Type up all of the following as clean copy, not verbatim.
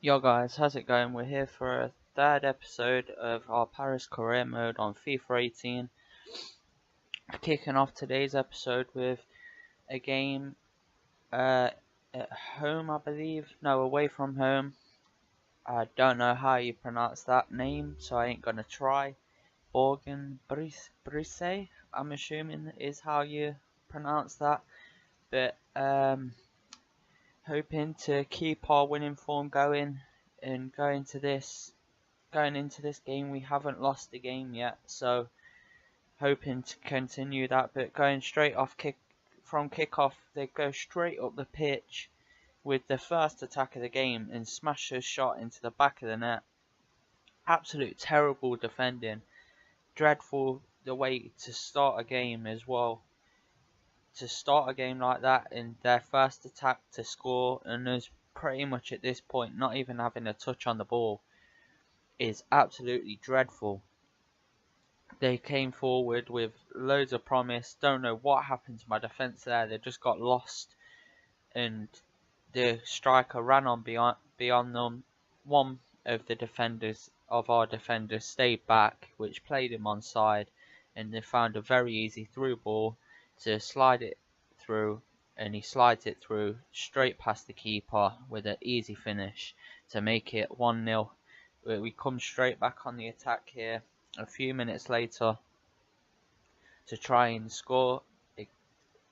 Yo guys, how's it going? We're here for a third episode of our Paris career mode on FIFA 18. Kicking off today's episode with a game at home, I believe. No, away from home. I don't know how you pronounce that name, so I ain't gonna try. Brise, I'm assuming is how you pronounce that. But hoping to keep our winning form going and going into this game. We haven't lost the game yet, so hoping to continue that. But going straight off from kickoff, they go straight up the pitch with the first attack of the game and smash a shot into the back of the net. Absolute terrible defending, dreadful the way to start a game as well. To start a game like that in their first attack to score, and us pretty much at this point not even having a touch on the ball, is absolutely dreadful. They came forward with loads of promise. Don't know what happened to my defence there. They just got lost, and the striker ran on beyond them. One of our defenders stayed back, which played him onside, and they found a very easy through ball to slide it through, and he slides it through straight past the keeper with an easy finish to make it 1-0. We come straight back on the attack here a few minutes later to try and score,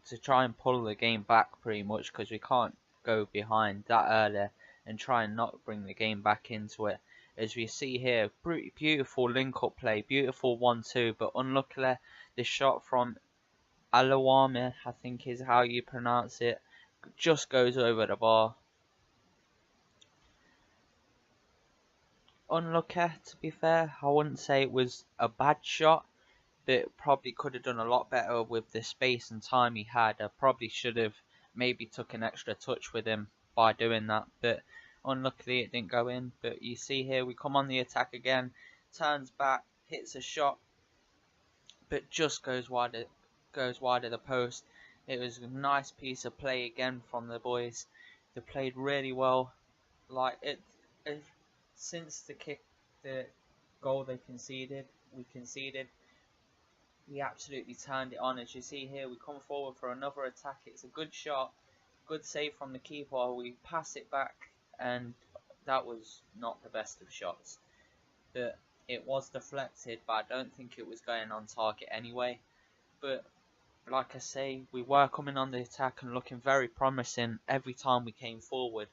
to try and pull the game back pretty much, because we can't go behind that early and try and not bring the game back into it. As we see here, beautiful link-up play, beautiful 1-2, but unluckily the shot from Alawame, I think is how you pronounce it, just goes over the bar. Unlucky, to be fair. I wouldn't say it was a bad shot, but probably could have done a lot better with the space and time he had. I probably should have maybe took an extra touch with him by doing that, but unluckily it didn't go in. But you see here, we come on the attack again, turns back, hits a shot, but just goes wide of the post. It was a nice piece of play again from the boys. They played really well. Since the goal we conceded, we absolutely turned it on. As you see here, we come forward for another attack. It's a good shot, good save from the keeper. We pass it back, and that was not the best of shots. But it was deflected, but I don't think it was going on target anyway. But like I say, we were coming on the attack and looking very promising every time we came forward.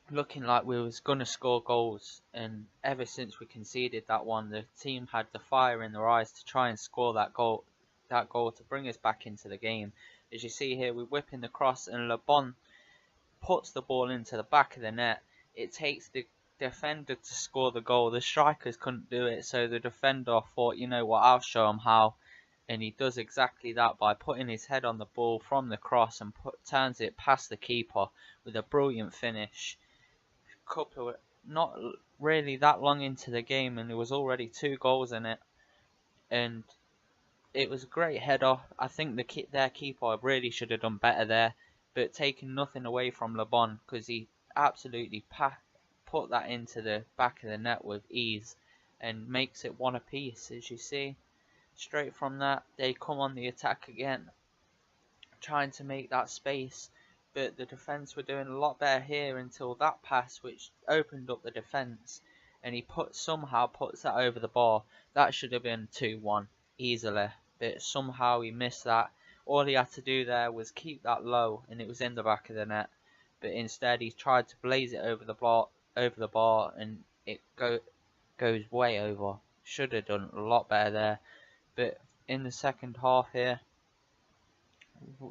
Looking like we was going to score goals, and ever since we conceded that one, the team had the fire in their eyes to try and score that goal to bring us back into the game. As you see here, we're whipping the cross, and Le Bon puts the ball into the back of the net. It takes the defender to score the goal. The strikers couldn't do it, so the defender thought, you know what, I'll show him how. And he does exactly that by putting his head on the ball from the cross and turns it past the keeper with a brilliant finish. Not really that long into the game, and there was already 2 goals in it, and it was a great header. I think their keeper really should have done better there, but taking nothing away from Le Bon, because he absolutely put that into the back of the net with ease and makes it 1 apiece. As you see, straight from that, they come on the attack again, trying to make that space. But the defence were doing a lot better here until that pass, which opened up the defence, and he somehow puts that over the bar. That should have been 2-1 easily, but somehow he missed that. All he had to do there was keep that low, and it was in the back of the net. But instead, he tried to blaze it over the bar, and it goes way over. Should have done a lot better there. But in the second half here,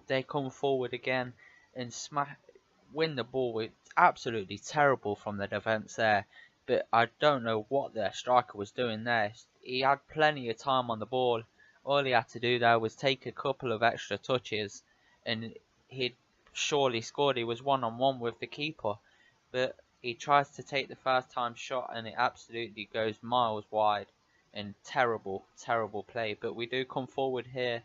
they come forward again and win the ball. It's absolutely terrible from the defence there, but I don't know what their striker was doing there. He had plenty of time on the ball. All he had to do there was take a couple of extra touches, and he'd surely scored. He was 1-on-1 with the keeper, but he tries to take the first time shot, and it absolutely goes miles wide. And terrible play. But we do come forward here,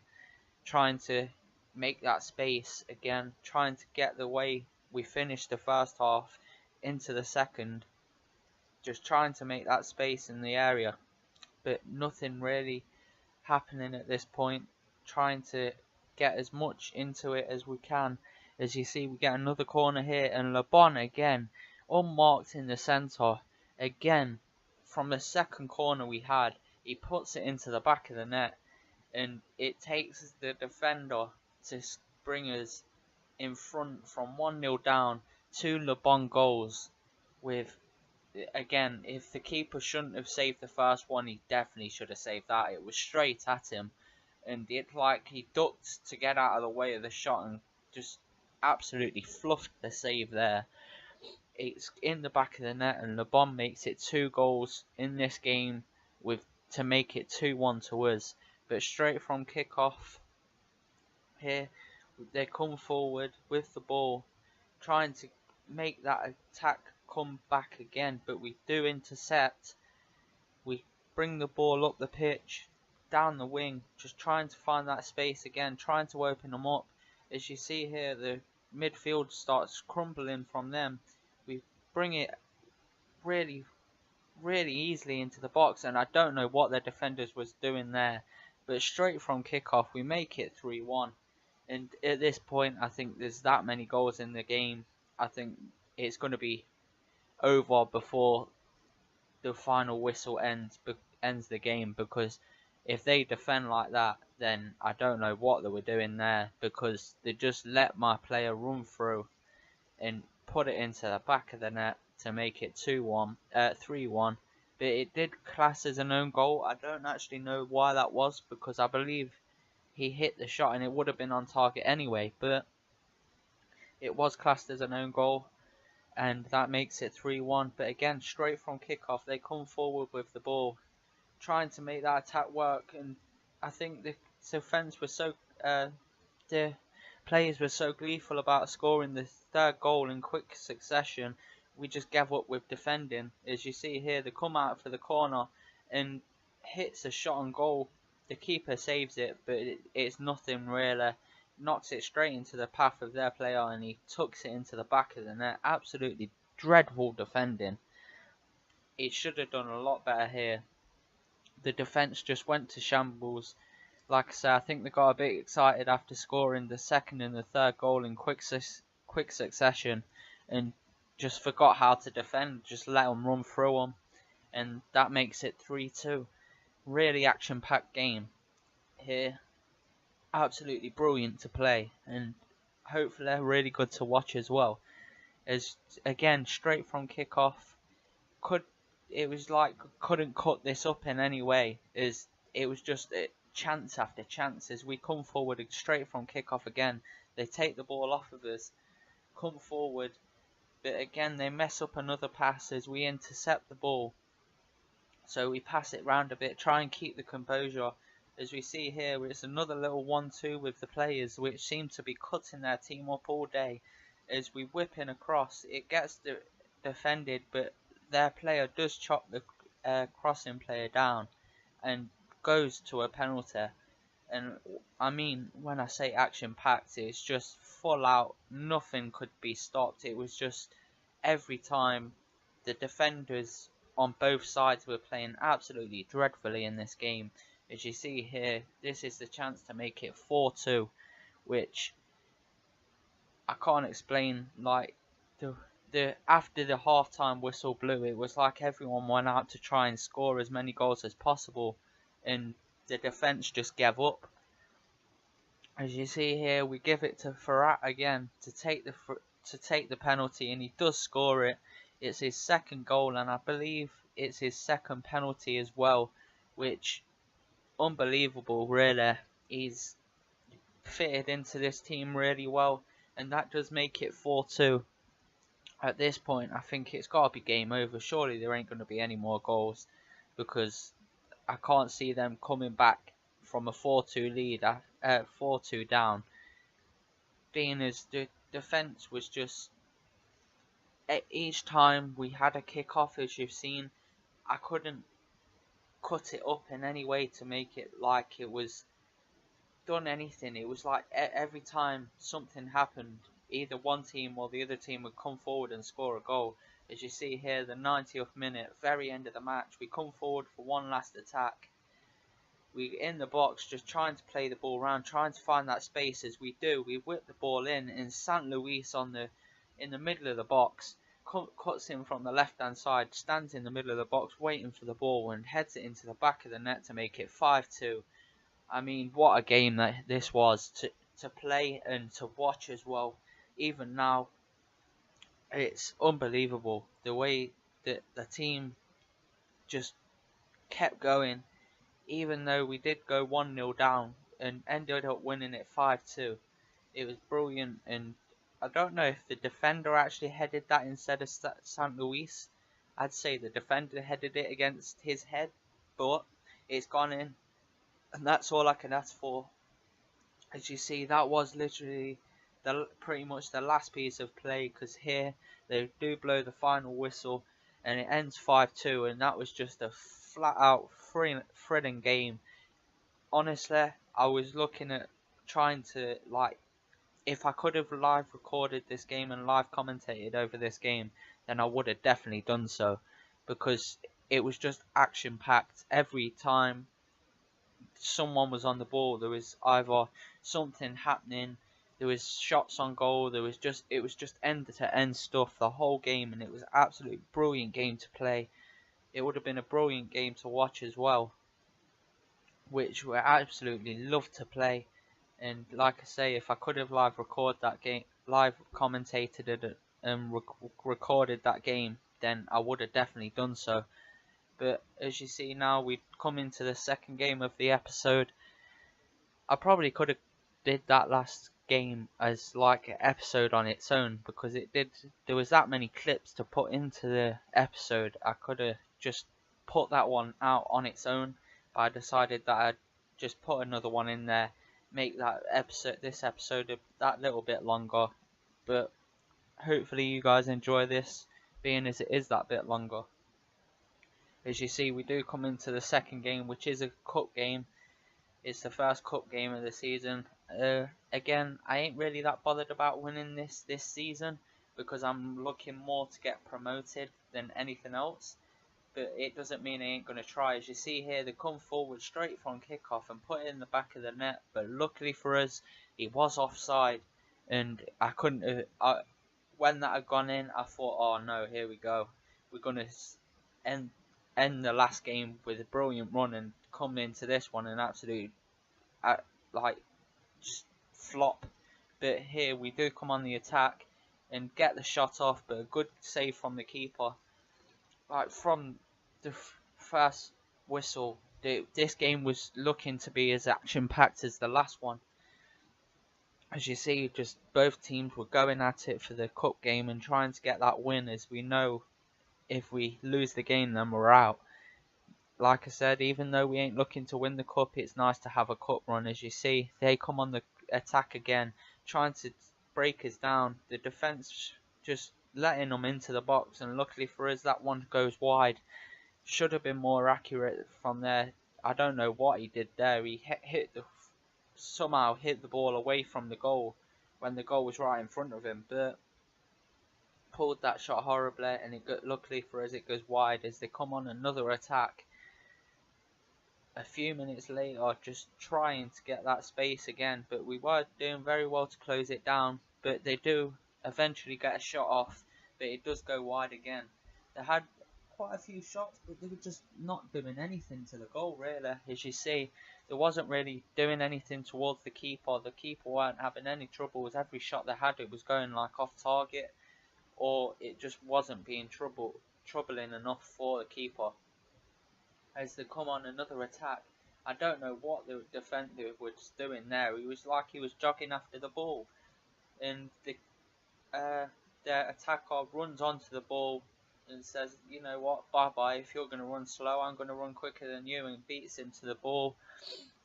trying to make that space again, trying to get the way we finished the first half into the second, just trying to make that space in the area, but nothing really happening at this point. Trying to get as much into it as we can. As you see, we get another corner here, and Le Bon again, unmarked in the centre. Again, from the second corner we had, he puts it into the back of the net, and it takes the defender to bring us in front from 1-0 down, 2 Le Bon goals. With, again, if the keeper shouldn't have saved the first one, he definitely should have saved that. It was straight at him, and it like he ducked to get out of the way of the shot and just absolutely fluffed the save there. It's in the back of the net, and Le Bon makes it 2 goals in this game with to make it 2-1 to us. But straight from kickoff here, they come forward with the ball, trying to make that attack come back again, but we do intercept. We bring the ball up the pitch, down the wing, just trying to find that space again, trying to open them up. As you see here, the midfield starts crumbling from them. We bring it really easily into the box, and I don't know what their defenders was doing there, but straight from kickoff we make it 3-1. And at this point, I think there's that many goals in the game, I think it's going to be over before the final whistle ends the game, because if they defend like that, then I don't know what they were doing there, because they just let my player run through and put it into the back of the net to make it 3-1. But it did class as an own goal. I don't actually know why that was, because I believe he hit the shot and it would have been on target anyway, but it was classed as an own goal, and that makes it 3-1. But again, straight from kickoff, they come forward with the ball, trying to make that attack work, and I think the defense was so the players were so gleeful about scoring the third goal in quick succession, we just gave up with defending. As you see here, they come out for the corner and hits a shot on goal. The keeper saves it, but it's nothing really. Knocks it straight into the path of their player, and he tucks it into the back of the net. Absolutely dreadful defending. It should have done a lot better here. The defence just went to shambles. Like I said, I think they got a bit excited after scoring the second and the third goal in quick succession, and just forgot how to defend. Just let them run through them, and that makes it 3-2. Really action-packed game here. Absolutely brilliant to play, and hopefully they're really good to watch as well. As again, straight from kickoff, it was like couldn't cut this up in any way. As it was just chance after chance. As we come forward straight from kickoff again, they take the ball off of us, come forward, but again they mess up another pass as we intercept the ball. So we pass it round a bit, try and keep the composure. As we see here, it's another little 1-2 with the players, which seem to be cutting their team up all day. As we whip in across, it gets defended, but their player does chop the crossing player down and goes to a penalty. And I mean, when I say action-packed, it's just full out. Nothing could be stopped. It was just every time the defenders on both sides were playing absolutely dreadfully in this game. As you see here, this is the chance to make it 4-2, which I can't explain. Like the after the halftime whistle blew, it was like everyone went out to try and score as many goals as possible, and the defense just gave up. As you see here, we give it to Ferrat again to take the penalty, and he does score it. It's his second goal, and I believe it's his second penalty as well, which unbelievable really. He's fitted into this team really well, and that does make it 4-2. At this point, I think it's got to be game over. Surely there ain't going to be any more goals, because I can't see them coming back from a 4-2 lead, 4-2 down. Being as the defence was just, each time we had a kick-off, as you've seen, I couldn't cut it up in any way to make it like it was done anything. It was like every time something happened, either one team or the other team would come forward and score a goal. As you see here, the 90th minute, very end of the match, we come forward for one last attack. We in the box, just trying to play the ball around, trying to find that space. As we do, we whip the ball in, and St. Luis in the middle of the box cuts in from the left hand side, stands in the middle of the box waiting for the ball, and heads it into the back of the net to make it 5-2. I mean, what a game that this was to play and to watch as well. Even now, it's unbelievable the way that the team just kept going, even though we did go 1-0 down and ended up winning it 5-2. It was brilliant, and I don't know if the defender actually headed that instead of St. Luis. I'd say the defender headed it against his head, but it's gone in, and that's all I can ask for. As you see, that was literally pretty much the last piece of play, because here they do blow the final whistle and it ends 5-2, and that was just a flat out thrilling game. Honestly, I was looking at trying to, like, if I could have live recorded this game and live commentated over this game, then I would have definitely done so, because it was just action packed. Every time someone was on the ball, there was either something happening, there was shots on goal, it was just end to end stuff the whole game, and it was an absolutely brilliant game to play. It would have been a brilliant game to watch as well, which we absolutely loved to play. And like I say, if I could have live commentated it and recorded that game, then I would have definitely done so. But as you see now, we come into the second game of the episode. I probably could have did that last game as like an episode on its own, because there was that many clips to put into the episode. I could have just put that one out on its own, but I decided that I'd just put another one in there, make this episode that little bit longer. But hopefully you guys enjoy this, being as it is that bit longer. As you see, we do come into the second game, which is a cup game. It's the first cup game of the season. Again, I ain't really that bothered about winning this season, because I'm looking more to get promoted than anything else. But it doesn't mean I ain't going to try. As you see here, they come forward straight from kickoff and put it in the back of the net. But luckily for us, he was offside, and I couldn't. When that had gone in, I thought, oh no, here we go. We're going to end the last game with a brilliant run and come into this one and absolutely just flop. But here we do come on the attack and get the shot off, but a good save from the keeper. Like from the first whistle, this game was looking to be as action packed as the last one. As you see, just both teams were going at it for the cup game and trying to get that win, as we know if we lose the game then we're out. Like I said, even though we ain't looking to win the cup, it's nice to have a cup run. As you see, they come on the attack again, trying to break us down. The defence just letting them into the box, and luckily for us, that one goes wide. Should have been more accurate from there. I don't know what he did there. He somehow hit the ball away from the goal when the goal was right in front of him, but pulled that shot horribly, and luckily for us, it goes wide as they come on another attack. A few minutes later, just trying to get that space again, but we were doing very well to close it down. But they do eventually get a shot off, but it does go wide again. They had quite a few shots, but they were just not doing anything to the goal, really. As you see, they wasn't really doing anything towards the keeper. The keeper weren't having any trouble with every shot they had. It was going like off target, or it just wasn't being troubling enough for the keeper. As they come on another attack, I don't know what the defender was doing there. He was like he was jogging after the ball, and the attacker runs onto the ball and says, you know what, bye bye, if you're going to run slow, I'm going to run quicker than you, and beats him to the ball,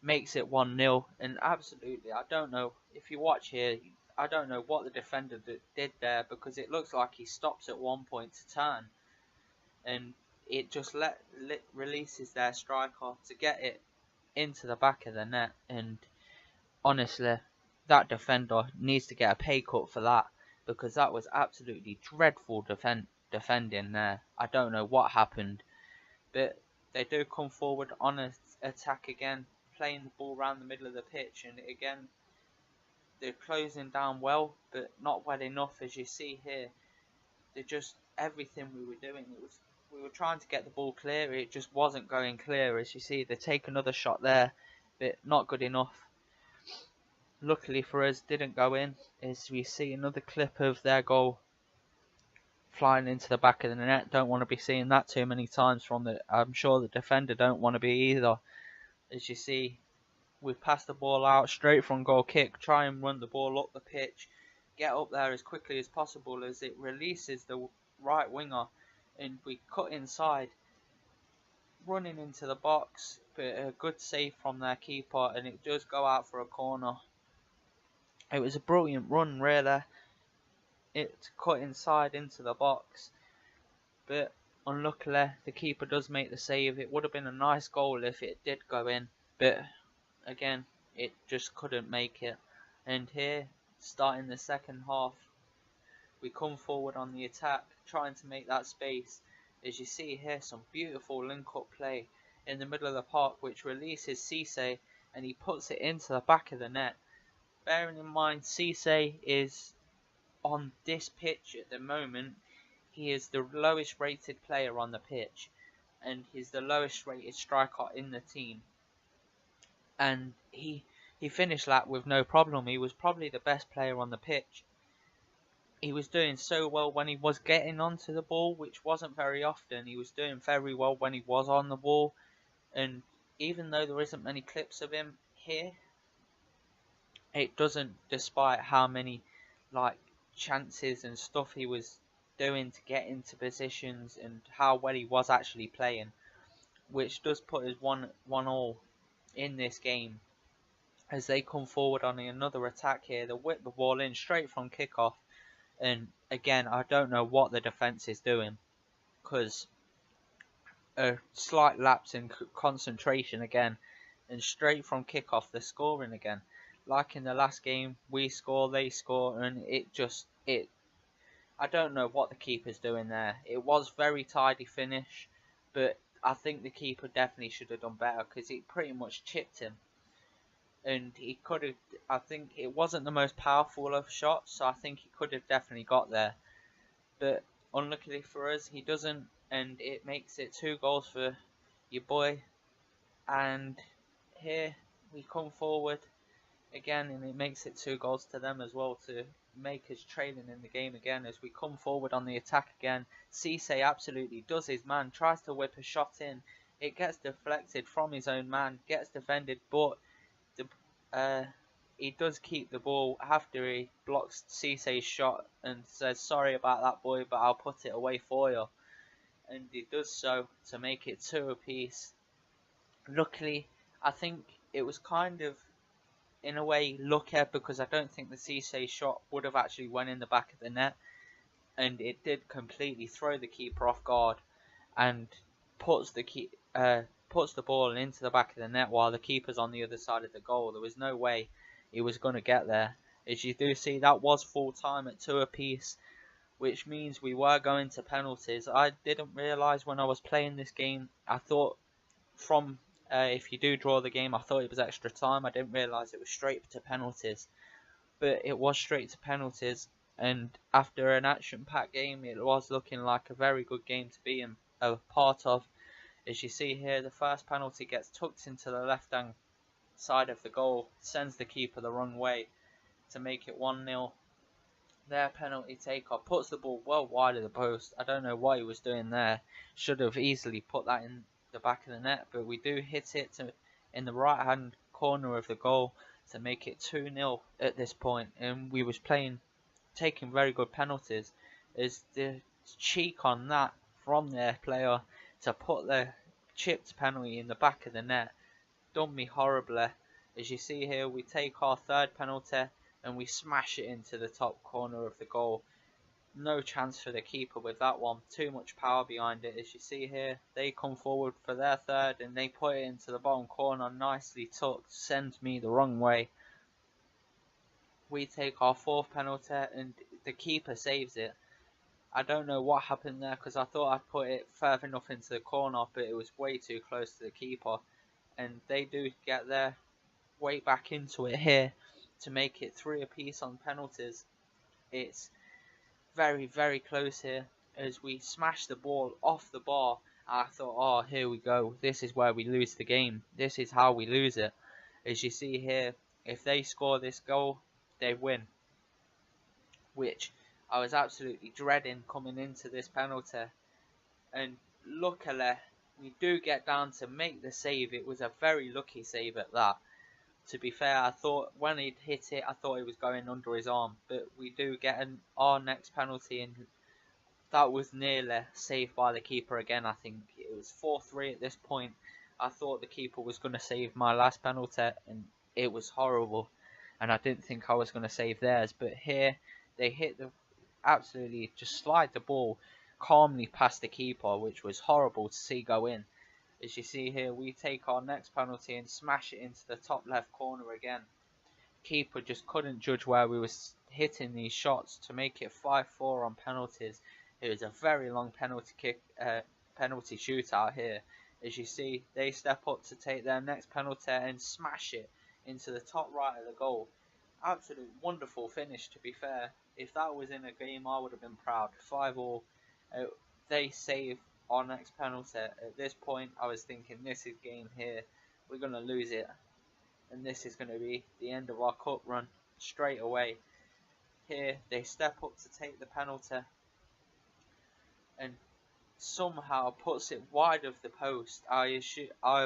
makes it 1-0. And absolutely, I don't know, if you watch here, I don't know what the defender did there, because it looks like he stops at one point to turn, and it just releases their striker to get it into the back of the net. And honestly, that defender needs to get a pay cut for that. because that was absolutely dreadful defending there. I don't know what happened, but they do come forward on an attack again, playing the ball around the middle of the pitch, and again they're closing down well, but not well enough. As you see here, they're just everything we were doing. We were trying to get the ball clear, it just wasn't going clear. As you see, they take another shot there, but not good enough. Luckily for us, didn't go in. As we see another clip of their goal flying into the back of the net. Don't want to be seeing that too many times from the. I'm sure the defender don't want to be either. As you see, we pass the ball out straight from goal kick, try and run the ball up the pitch, get up there as quickly as possible as it releases the right winger, and we cut inside, running into the box, but a good save from their keeper, and it does go out for a corner. It was a brilliant run, really. It cut inside into the box, but unluckily the keeper does make the save. It would have been a nice goal if it did go in, but again it just couldn't make it. And here, starting the second half, we come forward on the attack, trying to make that space. As you see here, some beautiful link-up play in the middle of the park, which releases Cisse, and he puts it into the back of the net. Bearing in mind, Cisse is on this pitch at the moment, he is the lowest rated player on the pitch, and he's the lowest rated striker in the team. And he finished that with no problem. He was probably the best player on the pitch. He was doing so well when he was getting onto the ball, which wasn't very often. He was doing very well when he was on the ball, and even though there isn't many clips of him here, it doesn't, despite how many chances and stuff he was doing to get into positions and how well he was actually playing, which does put us 1-1 in this game. As they come forward on another attack here, they whip the ball in straight from kickoff, and again I don't know what the defence is doing, because a slight lapse in concentration again, and straight from kickoff they're scoring again. Like in the last game, we score, they score, and I don't know what the keeper's doing there. It was very tidy finish, but I think the keeper definitely should have done better, because he pretty much chipped him. And he could have, I think it wasn't the most powerful of shots, so I think he could have definitely got there. But unluckily for us, he doesn't, and it makes it 2 goals for your boy. And here we come forward again, and it makes it 2 goals to them as well, to make us trailing in the game again. As we come forward on the attack again, Cisse absolutely does his man, tries to whip a shot in, it gets deflected from his own man, gets defended, but he does keep the ball after he blocks Cisse's shot and says, "Sorry about that, boy, but I'll put it away for you." And he does so to make it 2 apiece. Luckily, I think it was kind of, in a way, lucky, because I don't think the Cisse shot would have actually went in the back of the net, and it did completely throw the keeper off guard and puts the ball into the back of the net while the keeper's on the other side of the goal. There was no way he was going to get there. As you do see, that was full time at 2 apiece, which means we were going to penalties. I didn't realise when I was playing this game, I thought from if you do draw the game, I thought it was extra time. I didn't realise it was straight to penalties, but it was straight to penalties. And after an action-packed game, it was looking like a very good game to be a part of. As you see here, the first penalty gets tucked into the left-hand side of the goal, sends the keeper the wrong way to make it 1-0. Their penalty taker puts the ball well wide of the post. I don't know what he was doing there. Should have easily put that in the back of the net, but we do hit it in the right-hand corner of the goal to make it 2-0 at this point. And we was taking very good penalties. As the cheek on that from their player to put the chipped penalty in the back of the net done me horribly. As you see here, we take our 3rd penalty and we smash it into the top corner of the goal. No chance for the keeper with that one, too much power behind it. As you see here, they come forward for their 3rd and they put it into the bottom corner, nicely tucked, sends me the wrong way. We take our 4th penalty, and the keeper saves it. I don't know what happened there, because I thought I'd put it further enough into the corner, but it was way too close to the keeper. And they do get their way back into it here to make it 3 apiece on penalties. It's very, very close here as we smash the ball off the bar. I thought, oh, here we go. This is where we lose the game. This is how we lose it. As you see here, if they score this goal, they win. Which I was absolutely dreading coming into this penalty. And luckily, we do get down to make the save. It was a very lucky save at that. To be fair, I thought when he'd hit it, I thought it was going under his arm. But we do get our next penalty, and that was nearly saved by the keeper again. I think it was 4-3 at this point. I thought the keeper was going to save my last penalty, and it was horrible. And I didn't think I was going to save theirs. But here, they hit absolutely just slide the ball calmly past the keeper, which was horrible to see go in. As you see here, we take our next penalty and smash it into the top left corner again. Keeper just couldn't judge where we was hitting these shots to make it 5-4 on penalties. It was a very long penalty shootout here. As you see, they step up to take their next penalty and smash it into the top right of the goal. Absolute wonderful finish, to be fair. If that was in a game, I would have been proud. 5-all. They save our next penalty. At this point, I was thinking, this is game here. We're going to lose it. And this is going to be the end of our cup run straight away. Here, they step up to take the penalty. And somehow puts it wide of the post. I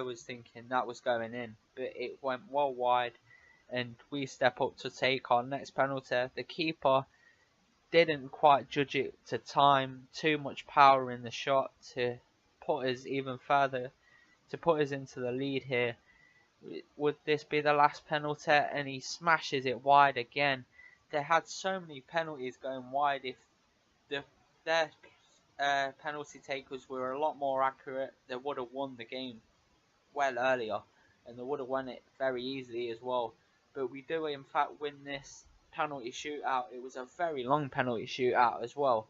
was thinking that was going in. But it went well wide. And we step up to take our next penalty. The keeper didn't quite judge it to time. Too much power in the shot to put us even further, to put us into the lead here. Would this be the last penalty? And he smashes it wide again. They had so many penalties going wide. If their penalty takers were a lot more accurate, they would have won the game well earlier, and they would have won it very easily as well. But we do in fact win this penalty shootout. It was a very long penalty shootout as well.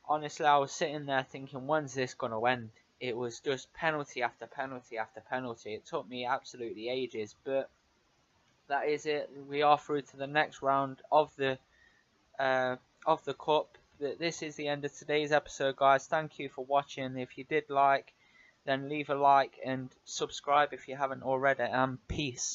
Honestly, I was sitting there thinking, when's this going to end? It was just penalty after penalty after penalty. It took me absolutely ages, but that is it. We are through to the next round of the cup. This is the end of today's episode, guys. Thank you for watching. If you did like, then leave a like and subscribe if you haven't already. And peace.